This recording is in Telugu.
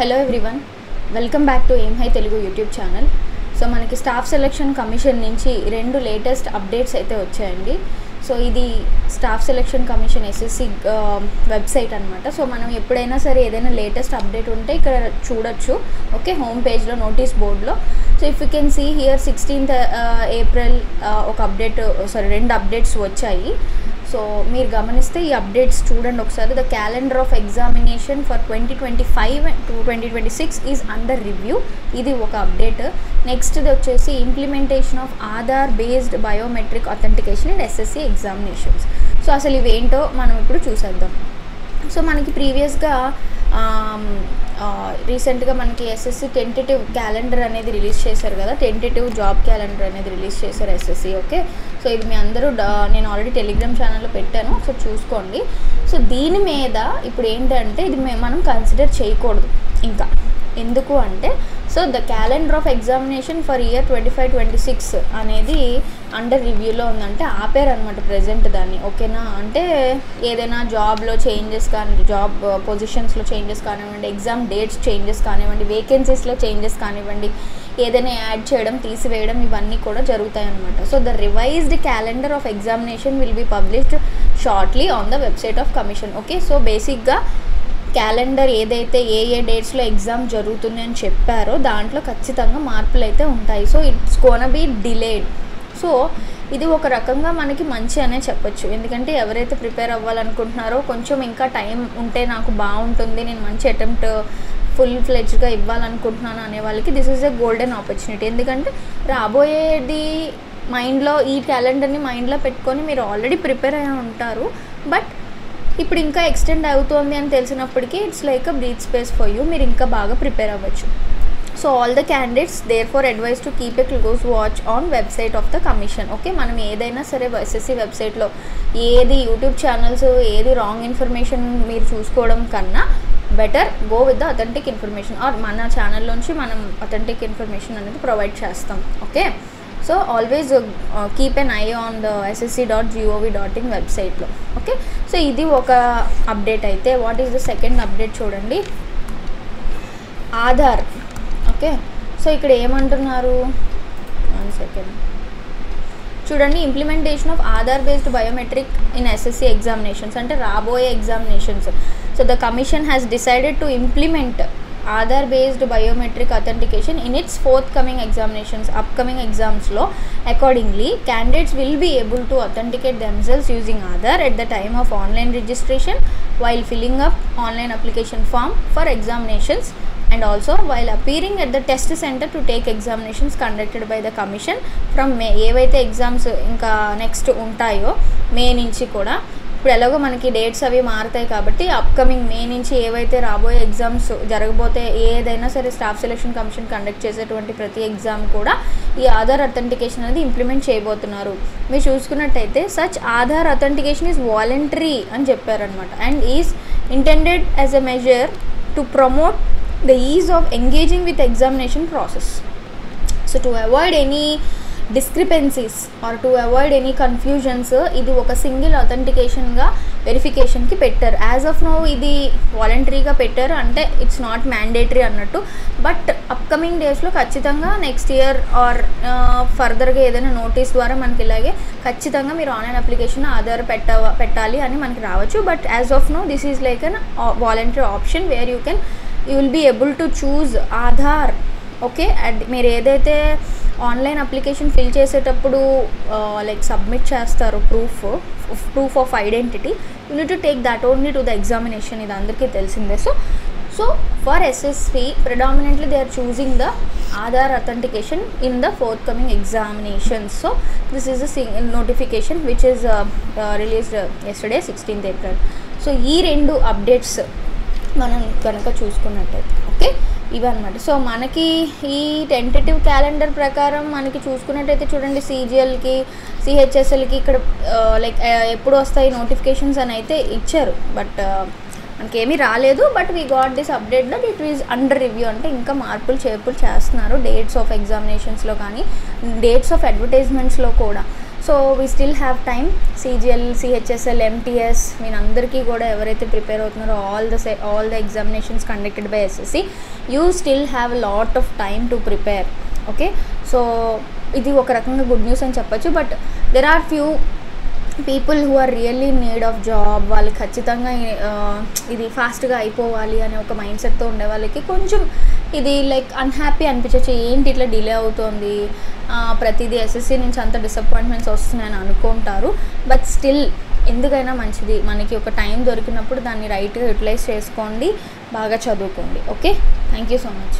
Hello everyone, welcome back to M high Telugu YouTube channel. So మనకి స్టాఫ్ సెలక్షన్ కమిషన్ నుంచి 2 లేటెస్ట్ అప్డేట్స్ అయితే వచ్చాయండి. సో ఇది staff selection commission SSC website అనమాట. సో మనం ఎప్పుడైనా సరే ఏదైనా లేటెస్ట్ అప్డేట్ ఉంటే ఇక్కడ చూడొచ్చు. ఓకే, హోమ్ పేజ్లో నోటీస్ బోర్డ్లో. So if you can see here 16th April ఒక అప్డేట్, 2 అప్డేట్స్ వచ్చాయి. సో మీరు గమనిస్తే ఈ అప్డేట్స్ చూడండి ఒకసారి. The calendar of examination for 2025 to 2026 is under review. ఇది ఒక అప్డేట్. నెక్స్ట్ది వచ్చేసి implementation of Aadhaar based biometric authentication in SSC examinations. So అసలు ఇవేంటో మనం ఇప్పుడు చూసేద్దాం. సో మనకి ప్రీవియస్గా రీసెంట్గా మనకి ఎస్ఎస్సి టెంటేటివ్ క్యాలెండర్ అనేది రిలీజ్ చేశారు కదా, టెంటేటివ్ జాబ్ క్యాలెండర్ అనేది రిలీజ్ చేశారు ఎస్ఎస్సి. ఓకే, సో ఇది మీ అందరూ నేను ఆల్రెడీ టెలిగ్రామ్ ఛానల్లో పెట్టాను, సో చూసుకోండి. సో దీని మీద ఇప్పుడు ఏంటంటే ఇది మనం కన్సిడర్ చేయకూడదు ఇంకా. ఎందుకు అంటే so the calendar of examination for year 25-26 అనేది అండర్ రివ్యూలో ఉందంటే ఆపారనమాట ప్రజెంట్ దాన్ని. ఓకేనా, అంటే ఏదైనా జాబ్లో చేంజెస్ కానీ, జాబ్ పొజిషన్స్లో చేంజెస్ కానివ్వండి, ఎగ్జామ్ డేట్స్ చేంజెస్ కానివ్వండి, వేకెన్సీస్లో చేంజెస్ కానివ్వండి, ఏదైనా యాడ్ చేయడం తీసివేయడం ఇవన్నీ కూడా జరుగుతాయి అన్నమాట. So the revised calendar of examination will be published shortly on the website of commission. Okay, so బేసిక్గా క్యాలెండర్ ఏదైతే ఏ డేట్స్లో ఎగ్జామ్ జరుగుతుంది అని చెప్పారో దాంట్లో ఖచ్చితంగా మార్పులు అయితే ఉంటాయి. So it's gonna be delayed. So ఇది ఒక రకంగా మనకి మంచి అనే చెప్పొచ్చు. ఎందుకంటే ఎవరైతే ప్రిపేర్ అవ్వాలనుకుంటున్నారో కొంచెం ఇంకా టైం ఉంటే నాకు బాగుంటుంది, నేను మంచి అటెంప్ట్ ఫుల్ ఫ్లెడ్జ్గా ఇవ్వాలనుకుంటున్నాను అనే వాళ్ళకి this is a golden opportunity. ఎందుకంటే రాబోయేది మైండ్లో, ఈ క్యాలెండర్ని మైండ్లో పెట్టుకొని మీరు ఆల్రెడీ ప్రిపేర్ అయ్యి ఉంటారు. బట్ ఇప్పుడు ఇంకా ఎక్స్టెండ్ అవుతుంది అని తెలిసినప్పటికీ it's like a breath space for you. మీరు ఇంకా బాగా ప్రిపేర్ అవ్వచ్చు. So all the candidates there for advise to keep a close watch on website of the commission. Okay, మనం ఏదైనా సరే ఎస్ఎస్సి వెబ్సైట్లో ఏది యూట్యూబ్ ఛానల్స్ ఏది రాంగ్ ఇన్ఫర్మేషన్ మీరు చూసుకోవడం కన్నా better go with the authentic information. Or మన ఛానల్లోంచి మనం అథెంటిక్ ఇన్ఫర్మేషన్ అనేది ప్రొవైడ్ చేస్తాం. Okay, so always keep an eye on the ssc.gov.in వెబ్సైట్లో. ఓకే, సో ఇది ఒక అప్డేట్. అయితే what is the second update చూడండి, ఆధార్. ఓకే, సో ఇక్కడ ఏమంటున్నారు, 1 సెకండ్ చూడండి. Implementation of Aadhaar based biometric in SSC examinations అంటే రాబోయే examinations. So the commission has decided to implement Aadhaar based biometric authentication in it's forthcoming examinations, upcoming examsలో. Accordingly, candidates will be able to authenticate themselves using Aadhaar at the time of online registration, while filling up online application form for examinations, and also while appearing at the test center to take examinations conducted by the commission from May. ఏవైతే ఎగ్జామ్స్ ఇంకా నెక్స్ట్ ఉంటాయో మే నుంచి కూడా, ఇప్పుడు ఎలాగో మనకి డేట్స్ అవి మారుతాయి కాబట్టి అప్కమింగ్ మే నుంచి ఏవైతే రాబోయే ఎగ్జామ్స్ జరగబోతే ఏదైనా సరే స్టాఫ్ సెలక్షన్ కమిషన్ కండక్ట్ చేసేటువంటి ప్రతి ఎగ్జామ్ కూడా ఈ ఆధార్ అథెంటికేషన్ అనేది ఇంప్లిమెంట్ చేయబోతున్నారు. మీరు చూసుకున్నట్టయితే such Aadhaar authentication is voluntary అని చెప్పారనమాట, and is intended as a measure to promote the ease of engaging with examination process. So to avoid any discrepancies or to avoid any confusions, ఇది ఒక సింగిల్ అథెంటికేషన్గా వెరిఫికేషన్కి పెట్టారు. యాజ్ ఆఫ్ నౌ ఇది వాలంటరీగా పెట్టారు, అంటే ఇట్స్ నాట్ మ్యాండేటరీ అన్నట్టు. బట్ అప్కమింగ్ డేస్లో ఖచ్చితంగా నెక్స్ట్ ఇయర్ ఆర్ ఫర్దర్గా ఏదైనా నోటీస్ ద్వారా మనకి ఇలాగే ఖచ్చితంగా మీరు ఆన్లైన్ అప్లికేషన్ ఆధార్ పెట్టాలి అని మనకి రావచ్చు. But as of now this is like an voluntary option where you will be able to choose Aadhaar. Okay, మీరు ఏదైతే ఆన్లైన్ అప్లికేషన్ ఫిల్ చేసేటప్పుడు లైక్ సబ్మిట్ చేస్తారు proof of identity, you need to take that only to the examination. ఇది అందరికీ తెలిసిందే. So for SSC predominantly they are choosing the Aadhaar authentication in the forthcoming examinations. So this is a single notification which is released yesterday 16th April. So ఈ 2 అప్డేట్స్ మనం కనుక చూసుకున్నట్టయితే ఓకే ఇవన్నమాట. సో మనకి ఈ టెంటేటివ్ క్యాలెండర్ ప్రకారం మనకి చూసుకున్నట్టయితే చూడండి, CGLకి CHSLకి ఇక్కడ లైక్ ఎప్పుడు వస్తాయి నోటిఫికేషన్స్ అని అయితే ఇచ్చారు. బట్ మనకేమీ రాలేదు. But we got this update that it is under review, అంటే ఇంకా మార్పులు చేర్పులు చేస్తున్నారు డేట్స్ ఆఫ్ ఎగ్జామినేషన్స్లో కానీ డేట్స్ ఆఫ్ అడ్వర్టైజ్మెంట్స్లో కూడా. So we still have time. CGL, CHSL, MTS వీళ్ళందరికీ కూడా ఎవరైతే ప్రిపేర్ అవుతున్నారో all the examinations conducted by SSC, you still have lot of time to prepare. Okay, so ఇది ఒక రకంగా గుడ్ న్యూస్ అని చెప్పొచ్చు. But there are few people who are really need of job, వాళ్ళు ఖచ్చితంగా ఇది ఫాస్ట్గా అయిపోవాలి అనే ఒక మైండ్ సెట్తో ఉండే వాళ్ళకి కొంచెం ఇది లైక్ అన్హ్యాపీ అనిపించవచ్చు. ఏంటి ఇట్లా డిలే అవుతుంది, ప్రతిదీ SSC నుంచి అంత డిసప్పాయింట్మెంట్స్ వస్తున్నాయని అనుకుంటారు. బట్ స్టిల్ ఎందుకైనా మంచిది, మనకి ఒక టైం దొరికినప్పుడు దాన్ని రైట్గా యూటిలైజ్ చేసుకోండి, బాగా చదువుకోండి. Okay, thank you so much.